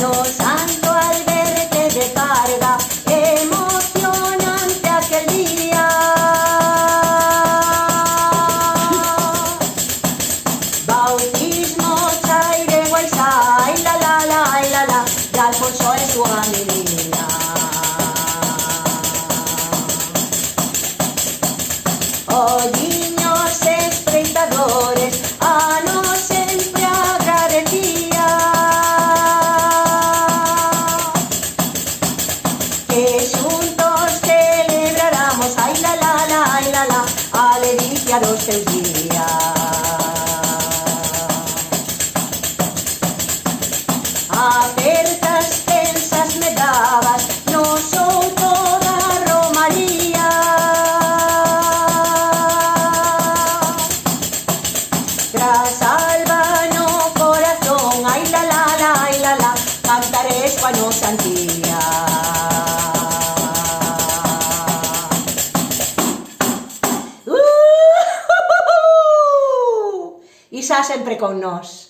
No santo al verte de carga, emocionante aquel día. Bautismo, chaire, guaisai, la la la la la, de Alfonso en su familia. Olliños espreitadores, a nos sempre agradecía. Que xuntos celebráramos, ai la la la, ai la la, a ledicia dos teus días. Apertas pensas me dabas, no sou toda romaría. Tras alba no corazón, ai la la la, ai la la, cantares coa nosa antía. Isa sempre con nós.